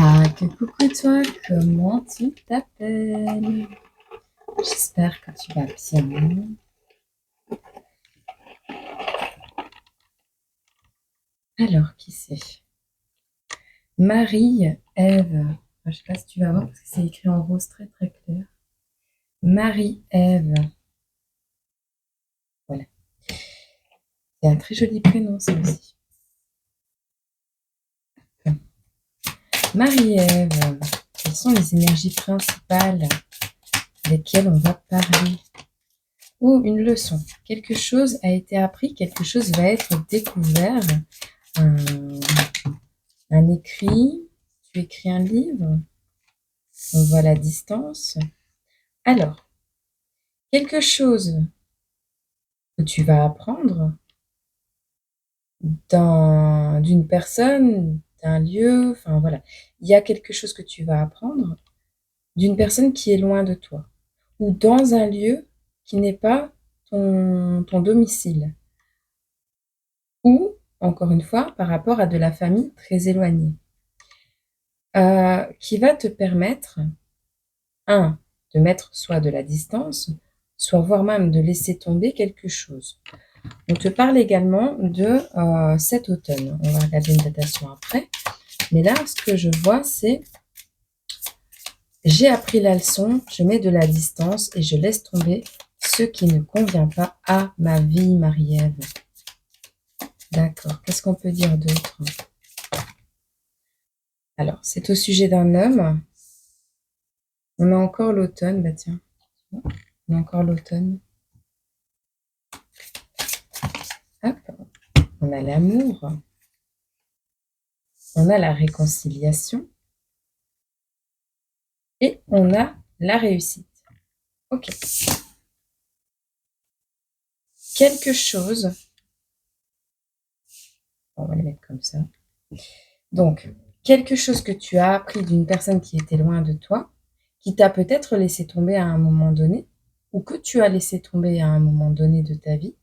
Ah, que coucou toi, comment tu t'appelles? J'espère que tu vas bien. Alors, qui c'est? Marie-Ève. Je sais pas si tu vas voir parce que c'est écrit en rose très très clair. Marie-Ève. Voilà. C'est un très joli prénom, ça aussi. Marie-Ève. Quelles sont les énergies principales desquelles on va parler? Ou une leçon. Quelque chose a été appris, quelque chose va être découvert. Un écrit, tu écris un livre, on voit la distance. Alors, quelque chose que tu vas apprendre d'une personne, d'un lieu, enfin voilà. Il y a quelque chose que tu vas apprendre d'une personne qui est loin de toi ou dans un lieu qui n'est pas ton domicile ou, encore une fois, par rapport à de la famille très éloignée, qui va te permettre, de mettre soit de la distance, soit voire même de laisser tomber quelque chose. On te parle également de cet automne. On va regarder une datation après. Mais là, ce que je vois, c'est j'ai appris la leçon, je mets de la distance et je laisse tomber ce qui ne convient pas à ma vie, Marie-Ève. D'accord. Qu'est-ce qu'on peut dire d'autre? Alors, c'est au sujet d'un homme. On a encore l'automne. Bah tiens, on a encore l'automne. Hop. On a l'amour. On a la réconciliation. Et on a la réussite. Ok. Quelque chose. On va les mettre comme ça. Donc, quelque chose que tu as appris d'une personne qui était loin de toi, qui t'a peut-être laissé tomber à un moment donné, ou que tu as laissé tomber à un moment donné de ta vie,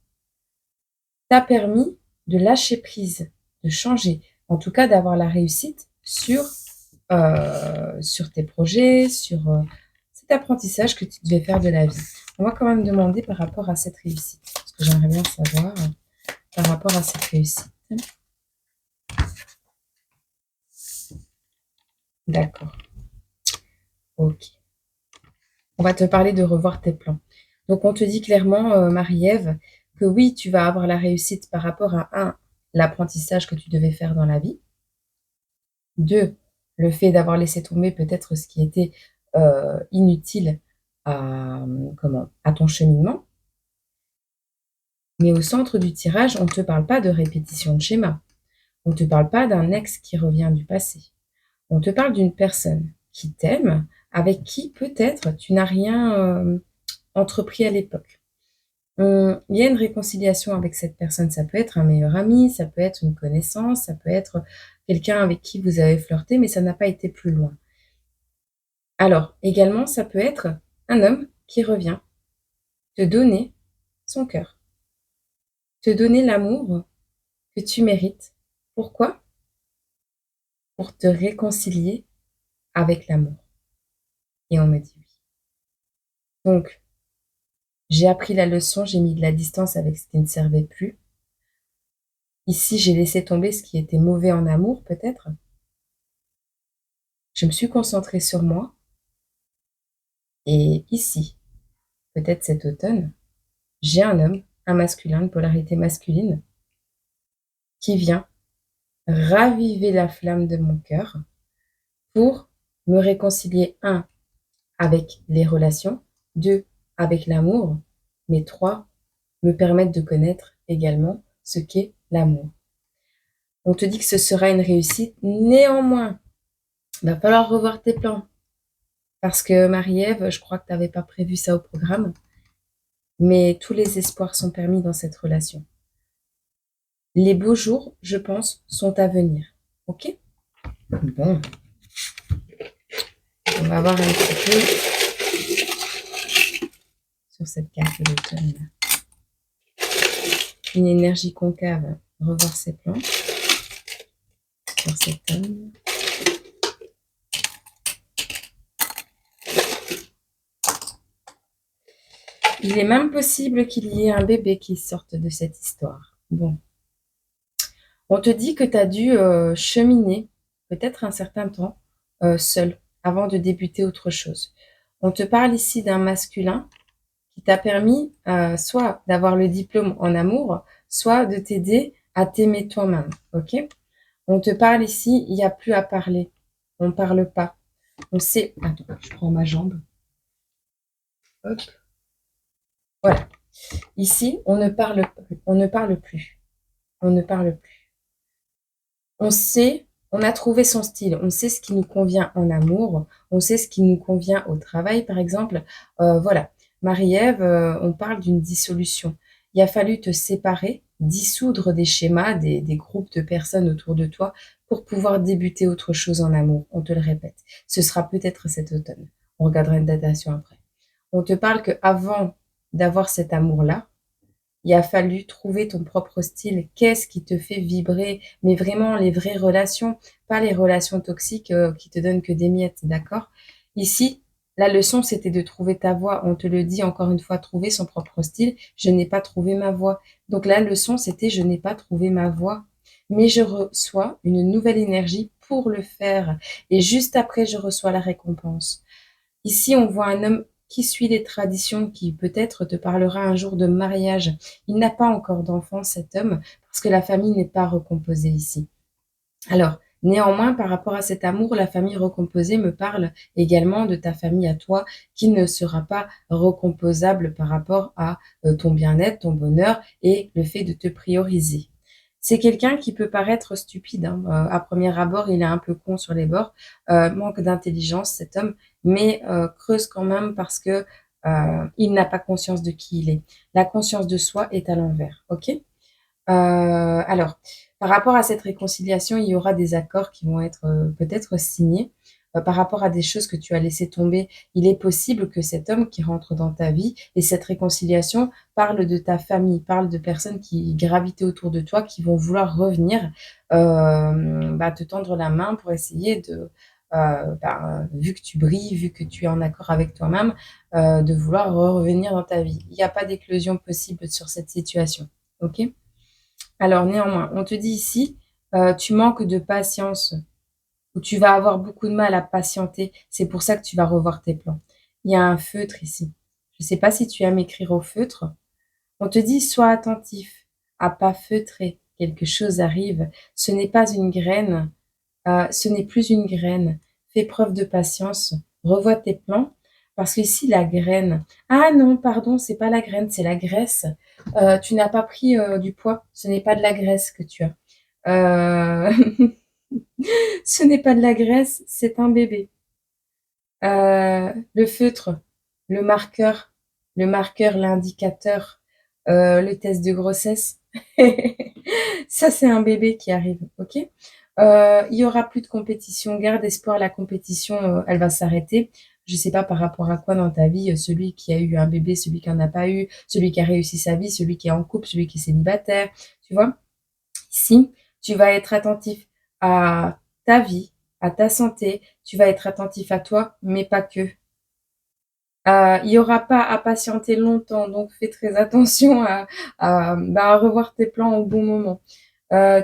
t'a permis de lâcher prise, de changer, en tout cas d'avoir la réussite sur tes projets, sur cet apprentissage que tu devais faire de la vie. On va quand même demander par rapport à cette réussite, parce que j'aimerais bien savoir par rapport à cette réussite. D'accord. Ok. On va te parler de revoir tes plans. Donc, on te dit clairement, Marie-Ève, que oui, tu vas avoir la réussite par rapport à l'apprentissage que tu devais faire dans la vie. 2, le fait d'avoir laissé tomber peut-être ce qui était inutile à ton cheminement. Mais au centre du tirage, on ne te parle pas de répétition de schéma. On ne te parle pas d'un ex qui revient du passé. On te parle d'une personne qui t'aime, avec qui peut-être tu n'as rien entrepris à l'époque. Il y a une réconciliation avec cette personne. Ça peut être un meilleur ami, ça peut être une connaissance, ça peut être quelqu'un avec qui vous avez flirté, mais ça n'a pas été plus loin. Alors, également, ça peut être un homme qui revient te donner son cœur, te donner l'amour que tu mérites. Pourquoi? Pour te réconcilier avec l'amour. Et on me dit oui. Donc, j'ai appris la leçon, j'ai mis de la distance avec ce qui ne servait plus. Ici, j'ai laissé tomber ce qui était mauvais en amour, peut-être. Je me suis concentrée sur moi. Et ici, peut-être cet automne, j'ai un homme, un masculin, une polarité masculine, qui vient raviver la flamme de mon cœur pour me réconcilier, avec les relations, 2, avec l'amour, mais 3, me permettre de connaître également ce qu'est l'amour. On te dit que ce sera une réussite, néanmoins, il va falloir revoir tes plans. Parce que Marie-Ève, je crois que tu n'avais pas prévu ça au programme, mais tous les espoirs sont permis dans cette relation. Les beaux jours, je pense, sont à venir. Ok? Bon. On va voir un petit peu sur cette carte de l'automne. Une énergie concave, revoir ses plans sur cet homme. Il est même possible qu'il y ait un bébé qui sorte de cette histoire. Bon. On te dit que tu as dû cheminer peut-être un certain temps seul avant de débuter autre chose. On te parle ici d'un masculin qui t'a permis soit d'avoir le diplôme en amour, soit de t'aider à t'aimer toi-même. Ok? On te parle ici, il n'y a plus à parler. On ne parle pas. On sait. Attends, je prends ma jambe. Hop. Voilà. Ici, on ne parle plus. On ne parle plus. On ne parle plus. On sait, on a trouvé son style. On sait ce qui nous convient en amour. On sait ce qui nous convient au travail, par exemple. Voilà. Marie-Ève, on parle d'une dissolution. Il a fallu te séparer, dissoudre des schémas, des groupes de personnes autour de toi pour pouvoir débuter autre chose en amour. On te le répète. Ce sera peut-être cet automne. On regardera une datation après. On te parle qu'avant d'avoir cet amour-là, il a fallu trouver ton propre style. Qu'est-ce qui te fait vibrer? Mais vraiment les vraies relations, pas les relations toxiques qui te donnent que des miettes, d'accord? Ici, la leçon, c'était de trouver ta voix. On te le dit encore une fois, trouver son propre style. Je n'ai pas trouvé ma voix. Donc la leçon, c'était je n'ai pas trouvé ma voix. Mais je reçois une nouvelle énergie pour le faire. Et juste après, je reçois la récompense. Ici, on voit un homme qui suit les traditions, qui peut-être te parlera un jour de mariage. Il n'a pas encore d'enfant, cet homme, parce que la famille n'est pas recomposée ici. Alors, néanmoins, par rapport à cet amour, la famille recomposée me parle également de ta famille à toi, qui ne sera pas recomposable par rapport à ton bien-être, ton bonheur et le fait de te prioriser. C'est quelqu'un qui peut paraître stupide, hein. À premier abord, il est un peu con sur les bords, manque d'intelligence cet homme, mais creuse quand même parce que il n'a pas conscience de qui il est. La conscience de soi est à l'envers, ok? Alors, par rapport à cette réconciliation, il y aura des accords qui vont être peut-être signés. Par rapport à des choses que tu as laissées tomber, il est possible que cet homme qui rentre dans ta vie et cette réconciliation parle de ta famille, parle de personnes qui gravitaient autour de toi, qui vont vouloir revenir te tendre la main pour essayer de, vu que tu brilles, vu que tu es en accord avec toi-même, de vouloir revenir dans ta vie. Il n'y a pas d'éclosion possible sur cette situation. Ok? Alors néanmoins, on te dit ici, tu manques de patience ou tu vas avoir beaucoup de mal à patienter. C'est pour ça que tu vas revoir tes plans. Il y a un feutre ici. Je ne sais pas si tu aimes écrire au feutre. On te dit: «Sois attentif à pas feutrer, quelque chose arrive. Ce n'est pas une graine, ce n'est plus une graine. Fais preuve de patience, revois tes plans». Parce qu'ici la graine ah non, pardon, c'est pas la graine, c'est la graisse. Tu n'as pas pris, du poids, ce n'est pas de la graisse que tu as. Ce n'est pas de la graisse, c'est un bébé. Le feutre, le marqueur, l'indicateur, le test de grossesse. Ça, c'est un bébé qui arrive, ok? Il y aura plus de compétition. Garde espoir, la compétition, elle va s'arrêter. Je sais pas par rapport à quoi dans ta vie, celui qui a eu un bébé, celui qui en a pas eu, celui qui a réussi sa vie, celui qui est en couple, celui qui est célibataire, tu vois? Ici, tu vas être attentif à ta vie, à ta santé, tu vas être attentif à toi, mais pas que. Il y aura pas à patienter longtemps, donc fais très attention à revoir tes plans au bon moment.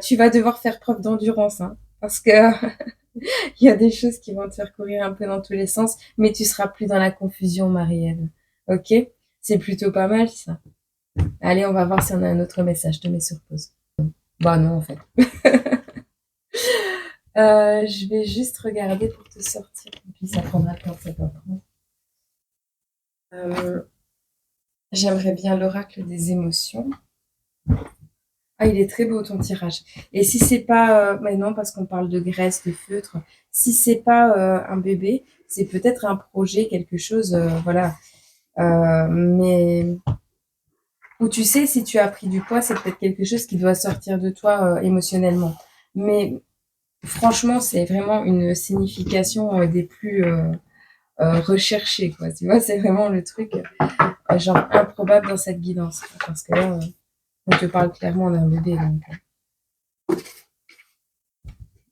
Tu vas devoir faire preuve d'endurance, hein, parce que il y a des choses qui vont te faire courir un peu dans tous les sens, mais tu seras plus dans la confusion, Marie-Ève. Ok? C'est plutôt pas mal, ça. Allez, on va voir si on a un autre message. Je te mets sur pause. Bah non, en fait. Je vais juste regarder pour te sortir. Et puis ça prendra le temps que ça va prendre. J'aimerais bien l'oracle des émotions. Ah, il est très beau ton tirage. Et si c'est pas, mais non, parce qu'on parle de graisse, de feutre. Si c'est pas un bébé, c'est peut-être un projet, quelque chose, voilà. Mais ou tu sais, si tu as pris du poids, c'est peut-être quelque chose qui doit sortir de toi émotionnellement. Mais franchement, c'est vraiment une signification des plus recherchées, quoi. Tu vois, c'est vraiment le truc genre improbable dans cette guidance, parce que là, on te parle clairement d'un bébé. Donc.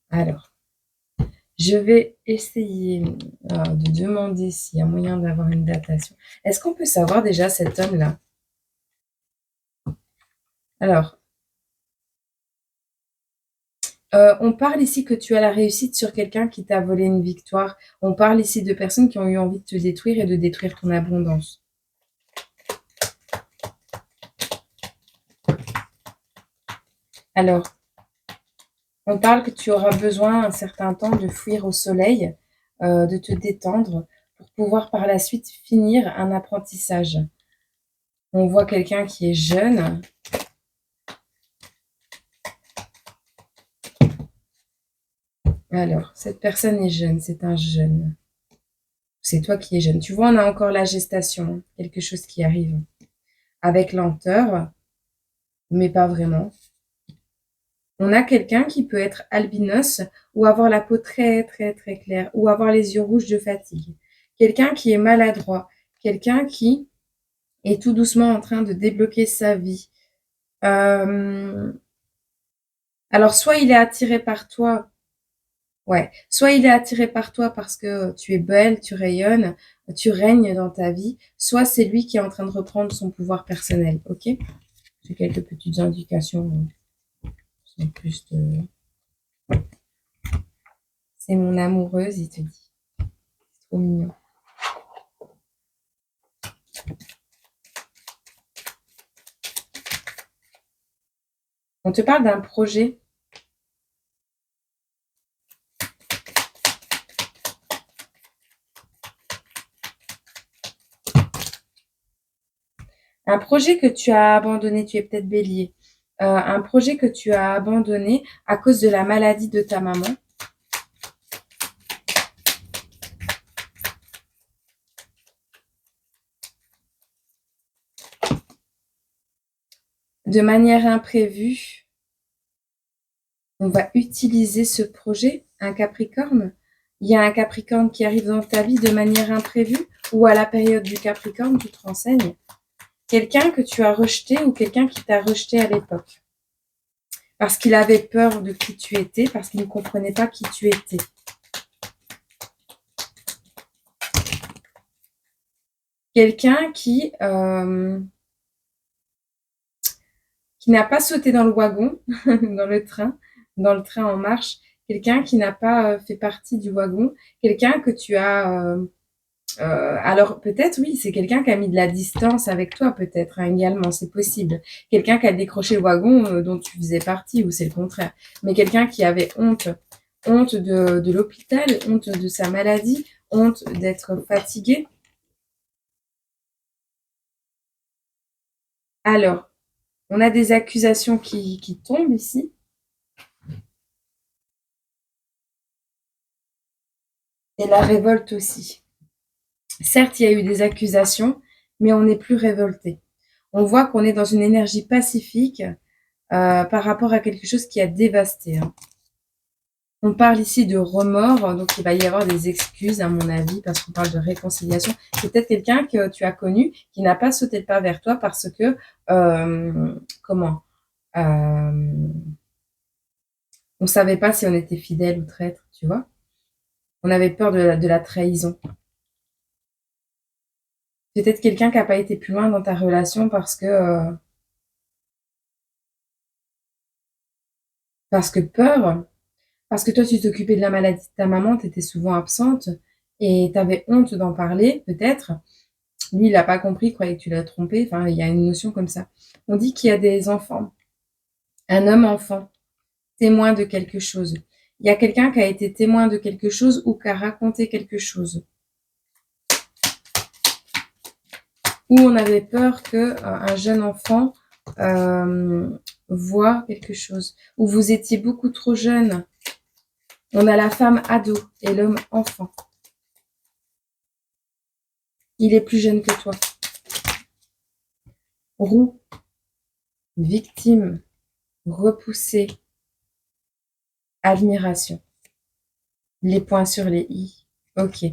Alors, Je vais essayer, de demander s'il y a moyen d'avoir une datation. Est-ce qu'on peut savoir déjà cet homme-là? Alors, on parle ici que tu as la réussite sur quelqu'un qui t'a volé une victoire. On parle ici de personnes qui ont eu envie de te détruire et de détruire ton abondance. Alors, on parle que tu auras besoin un certain temps de fuir au soleil, de te détendre pour pouvoir par la suite finir un apprentissage. On voit quelqu'un qui est jeune. Alors, cette personne est jeune, c'est un jeune. C'est toi qui es jeune. Tu vois, on a encore la gestation, quelque chose qui arrive. Avec lenteur, mais pas vraiment. On a quelqu'un qui peut être albinos ou avoir la peau très très très claire ou avoir les yeux rouges de fatigue. Quelqu'un qui est maladroit, quelqu'un qui est tout doucement en train de débloquer sa vie. Alors, soit il est attiré par toi, ouais, soit il est attiré par toi parce que tu es belle, tu rayonnes, tu règnes dans ta vie, soit c'est lui qui est en train de reprendre son pouvoir personnel, ok? J'ai quelques petites indications. C'est plus de... C'est mon amoureuse, il te dit. C'est trop mignon. On te parle d'un projet. Un projet que tu as abandonné, tu es peut-être bélier. Un projet que tu as abandonné à cause de la maladie de ta maman. De manière imprévue, on va utiliser ce projet, un Capricorne. Il y a un Capricorne qui arrive dans ta vie de manière imprévue ou à la période du Capricorne, tu te renseignes. Quelqu'un que tu as rejeté ou quelqu'un qui t'a rejeté à l'époque. Parce qu'il avait peur de qui tu étais, parce qu'il ne comprenait pas qui tu étais. Quelqu'un qui n'a pas sauté dans le wagon, dans le train en marche, quelqu'un qui n'a pas fait partie du wagon, quelqu'un que tu as... alors peut-être oui, c'est quelqu'un qui a mis de la distance avec toi peut-être, hein, également, c'est possible. Quelqu'un qui a décroché le wagon dont tu faisais partie ou c'est le contraire. Mais quelqu'un qui avait honte de l'hôpital, honte de sa maladie, honte d'être fatigué. Alors, on a des accusations qui tombent ici. Et la révolte aussi. Certes, il y a eu des accusations, mais on n'est plus révolté. On voit qu'on est dans une énergie pacifique par rapport à quelque chose qui a dévasté. Hein. On parle ici de remords, donc il va y avoir des excuses à mon avis, parce qu'on parle de réconciliation. C'est peut-être quelqu'un que tu as connu qui n'a pas sauté le pas vers toi parce que, comment on savait pas si on était fidèle ou traître, tu vois. On avait peur de la trahison. Peut-être quelqu'un qui n'a pas été plus loin dans ta relation parce que peur, parce que toi tu t'occupais de la maladie de ta maman, tu étais souvent absente et tu avais honte d'en parler, peut-être. Lui, il n'a pas compris, il croyait que tu l'as trompé. Enfin, il y a une notion comme ça. On dit qu'il y a des enfants, un homme enfant, témoin de quelque chose. Il y a quelqu'un qui a été témoin de quelque chose ou qui a raconté quelque chose. Ou on avait peur qu'un jeune enfant voit quelque chose. Ou vous étiez beaucoup trop jeune. On a la femme ado et l'homme enfant. Il est plus jeune que toi. Roux, victime, repoussé, admiration. Les points sur les i. Ok.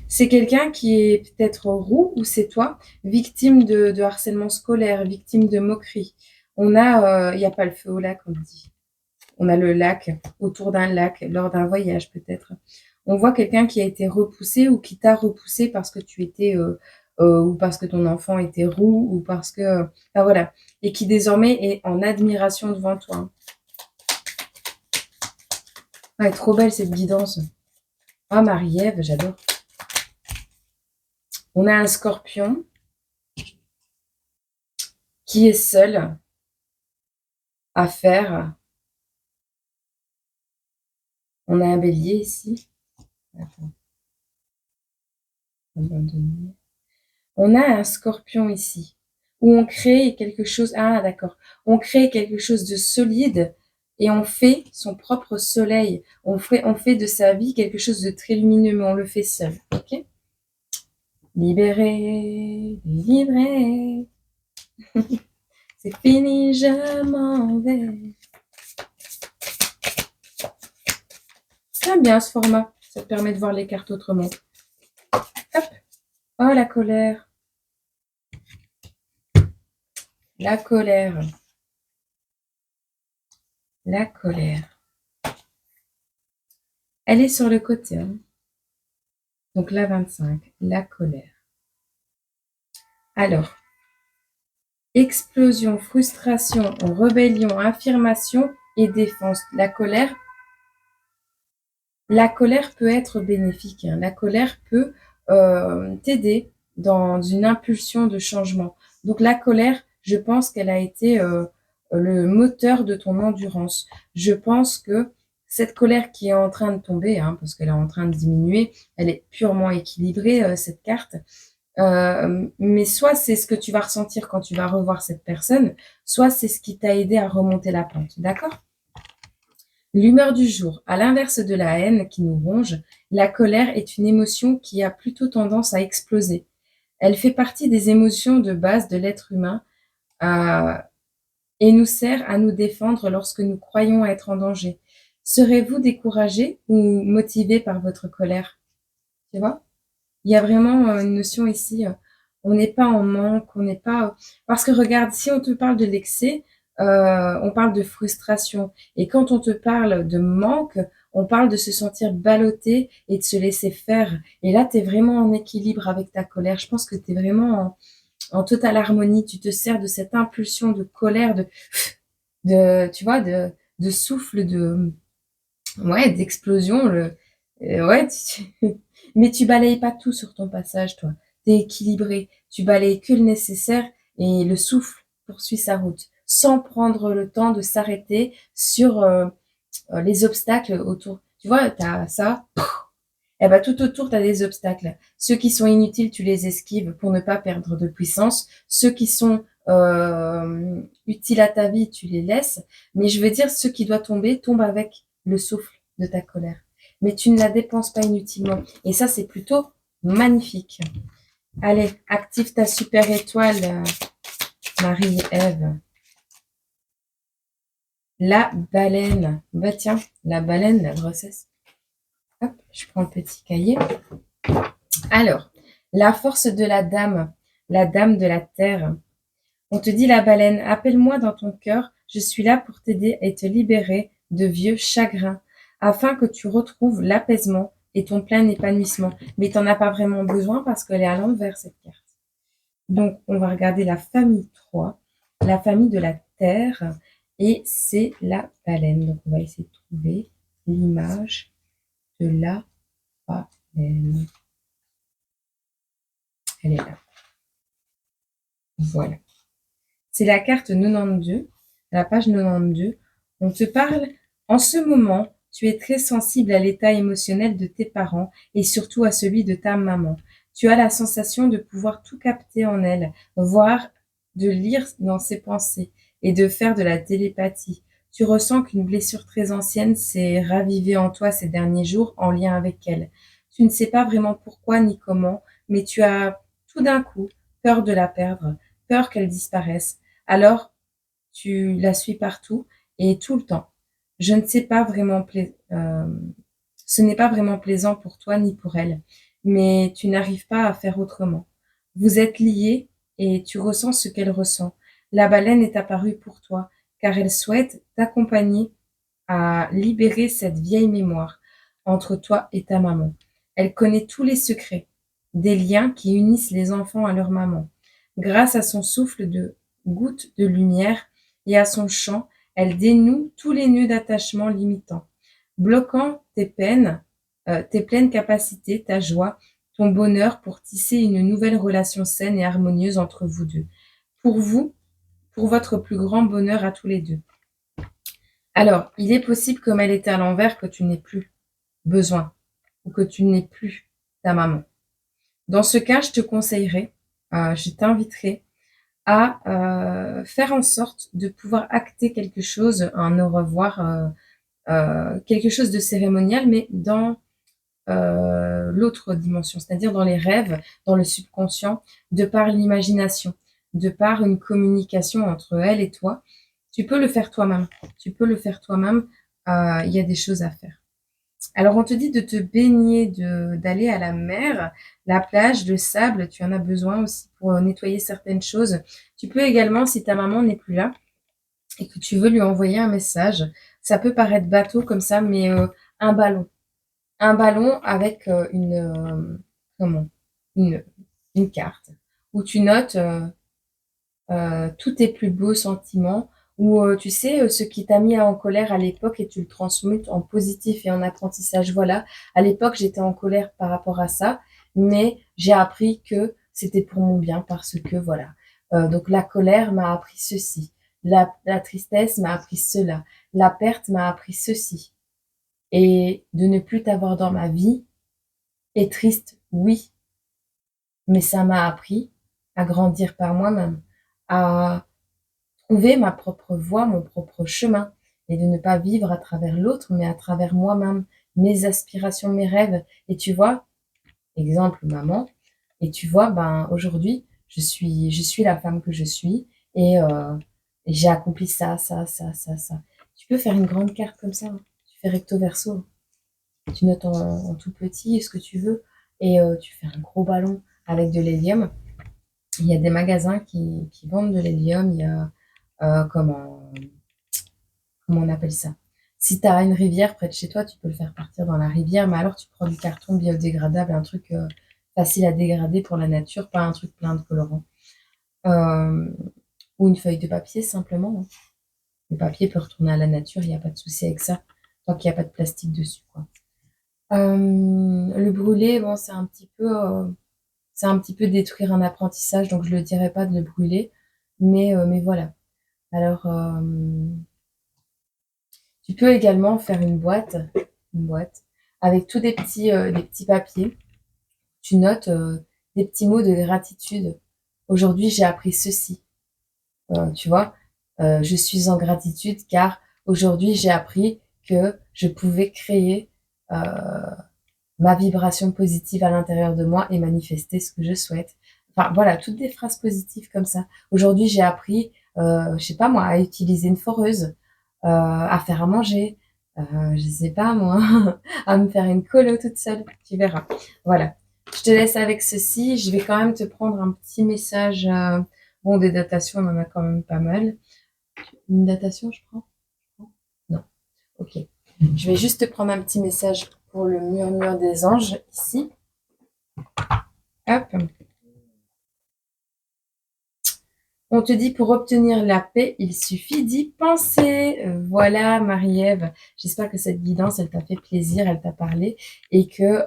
C'est quelqu'un qui est peut-être roux ou c'est toi, victime de harcèlement scolaire, victime de moquerie. On a, il n'y a pas le feu au lac, on dit. On a le lac, autour d'un lac, lors d'un voyage peut-être. On voit quelqu'un qui a été repoussé ou qui t'a repoussé parce que tu étais, ou parce que ton enfant était roux ou parce que, enfin voilà, et qui désormais est en admiration devant toi. Ah, elle est trop belle cette guidance. Ah, Marie-Ève, j'adore. On a un scorpion qui est seul à faire. On a un bélier ici. Attends. Abandonné. On a un scorpion ici, où on crée quelque chose. Ah, d'accord. On crée quelque chose de solide et on fait son propre soleil. On fait de sa vie quelque chose de très lumineux, mais on le fait seul. Ok? Libéré, délivré. C'est fini, je m'en vais. J'aime bien ce format. Ça te permet de voir les cartes autrement. Hop. Oh, la colère. La colère. La colère. Elle est sur le côté. Hein. Donc la 25. La colère. Alors, explosion, frustration, rébellion, affirmation et défense. La colère peut être bénéfique. Hein. La colère peut t'aider dans une impulsion de changement. Donc la colère, je pense qu'elle a été le moteur de ton endurance. Je pense que cette colère qui est en train de tomber, hein, parce qu'elle est en train de diminuer, elle est purement équilibrée, cette carte. Mais soit c'est ce que tu vas ressentir quand tu vas revoir cette personne, soit c'est ce qui t'a aidé à remonter la pente. D'accord? L'humeur du jour. À l'inverse de la haine qui nous ronge, la colère est une émotion qui a plutôt tendance à exploser. Elle fait partie des émotions de base de l'être humain euh, et nous sert à nous défendre lorsque nous croyons être en danger. Serez-vous découragé ou motivé par votre colère? Tu vois? Il y a vraiment une notion ici, on n'est pas en manque, on n'est pas... Parce que regarde, si on te parle de l'excès, on parle de frustration. Et quand on te parle de manque, on parle de se sentir ballotté et de se laisser faire. Et là, tu es vraiment en équilibre avec ta colère. Je pense que tu es vraiment en totale harmonie. Tu te sers de cette impulsion de colère, tu vois, de souffle, ouais, d'explosion. Ouais, mais tu balayes pas tout sur ton passage, toi. T'es équilibré. Tu balayes que le nécessaire et le souffle poursuit sa route, sans prendre le temps de s'arrêter sur les obstacles autour. Tu vois, t'as ça. Et ben tout autour, tu as des obstacles. Ceux qui sont inutiles, tu les esquives pour ne pas perdre de puissance. Ceux qui sont utiles à ta vie, tu les laisses. Mais je veux dire, ceux qui doivent tomber, tombent avec le souffle de ta colère. Mais tu ne la dépenses pas inutilement. Et ça, c'est plutôt magnifique. Allez, active ta super étoile, Marie-Ève. La baleine. Bah tiens, la baleine, la grossesse. Hop, je prends le petit cahier. Alors, la force de la dame de la terre. On te dit la baleine, appelle-moi dans ton cœur, je suis là pour t'aider et te libérer de vieux chagrins, afin que tu retrouves l'apaisement et ton plein épanouissement. Mais tu n'en as pas vraiment besoin parce qu'elle est à l'envers, cette carte. Donc, on va regarder la famille 3, la famille de la terre, et c'est la baleine. Donc, on va essayer de trouver l'image de la baleine. Elle est là. Voilà. C'est la carte 92, la page 92. On te parle, en ce moment, tu es très sensible à l'état émotionnel de tes parents et surtout à celui de ta maman. Tu as la sensation de pouvoir tout capter en elle, voire de lire dans ses pensées et de faire de la télépathie. Tu ressens qu'une blessure très ancienne s'est ravivée en toi ces derniers jours en lien avec elle. Tu ne sais pas vraiment pourquoi ni comment, mais tu as tout d'un coup peur de la perdre, peur qu'elle disparaisse. Alors, tu la suis partout et tout le temps. Je ne sais pas vraiment ce n'est pas vraiment plaisant pour toi ni pour elle, mais tu n'arrives pas à faire autrement. Vous êtes liés et tu ressens ce qu'elle ressent. La baleine est apparue pour toi, car elle souhaite t'accompagner à libérer cette vieille mémoire entre toi et ta maman. Elle connaît tous les secrets des liens qui unissent les enfants à leur maman. Grâce à son souffle de gouttes de lumière et à son chant, elle dénoue tous les nœuds d'attachement limitants, bloquant tes pleines capacités, ta joie, ton bonheur pour tisser une nouvelle relation saine et harmonieuse entre vous deux. Pour vous, pour votre plus grand bonheur à tous les deux. Alors, il est possible, comme elle était à l'envers, que tu n'aies plus besoin ou que tu n'aies plus ta maman. Dans ce cas, je te conseillerais, je t'inviterai à faire en sorte de pouvoir acter quelque chose, un au revoir, quelque chose de cérémonial, mais dans l'autre dimension, c'est-à-dire dans les rêves, dans le subconscient, de par l'imagination, de par une communication entre elle et toi. Tu peux le faire toi-même. Tu peux le faire toi-même. Il y a des choses à faire. Alors, on te dit de te baigner, d'aller à la mer, la plage, le sable, tu en as besoin aussi pour nettoyer certaines choses. Tu peux également, si ta maman n'est plus là et que tu veux lui envoyer un message, ça peut paraître bateau comme ça, mais un ballon. Un ballon avec comment une, une carte où tu notes tous tes plus beaux sentiments, ou tu sais, ce qui t'a mis en colère à l'époque et tu le transmutes en positif et en apprentissage. Voilà, à l'époque, j'étais en colère par rapport à ça, mais j'ai appris que c'était pour mon bien parce que voilà. Donc la colère m'a appris ceci, la tristesse m'a appris cela, la perte m'a appris ceci. Et de ne plus t'avoir dans ma vie est triste, oui, mais ça m'a appris à grandir par moi-même, à trouver ma propre voie, mon propre chemin, et de ne pas vivre à travers l'autre, mais à travers moi-même, mes aspirations, mes rêves. Et tu vois, exemple maman, et tu vois, ben aujourd'hui, je suis la femme que je suis, et, et j'ai accompli ça, ça, ça, ça, ça. Tu peux faire une grande carte comme ça, hein. Tu fais recto verso, tu notes en tout petit ce que tu veux, et tu fais un gros ballon avec de l'hélium. Il y a des magasins qui vendent de l'hélium, il y a comment on appelle ça? Si tu as une rivière près de chez toi, tu peux le faire partir dans la rivière, mais alors tu prends du carton biodégradable, un truc facile à dégrader pour la nature, pas un truc plein de colorants. Euh, ou une feuille de papier simplement, hein. Le papier peut retourner à la nature, il n'y a pas de souci avec ça, tant qu'il n'y a pas de plastique dessus, quoi. Le brûler, bon, c'est un petit peu détruire un apprentissage, donc je le dirais pas de le brûler, mais voilà. Alors, tu peux également faire une boîte avec tous des petits papiers. Tu notes des petits mots de gratitude. Aujourd'hui, j'ai appris ceci. Tu vois, je suis en gratitude car aujourd'hui, j'ai appris que je pouvais créer ma vibration positive à l'intérieur de moi et manifester ce que je souhaite. Enfin, voilà, toutes des phrases positives comme ça. Aujourd'hui, j'ai appris, je sais pas moi, à utiliser une foreuse, à faire à manger, je sais pas moi, à me faire une colo toute seule, tu verras. Voilà. Je te laisse avec ceci. Je vais quand même te prendre un petit message. Bon, des datations, on en a quand même pas mal. Une datation, je prends? Non. Ok. Je vais juste te prendre un petit message pour le murmure des anges ici. Hop. On te dit pour obtenir la paix, il suffit d'y penser. Voilà, Marie-Ève. J'espère que cette guidance, elle t'a fait plaisir, elle t'a parlé et que,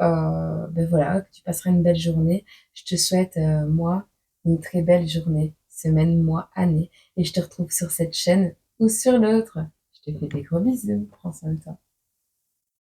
ben voilà, que tu passeras une belle journée. Je te souhaite, moi, une très belle journée, semaine, mois, année. Et je te retrouve sur cette chaîne ou sur l'autre. Je te fais des gros bisous. Prends soin de toi.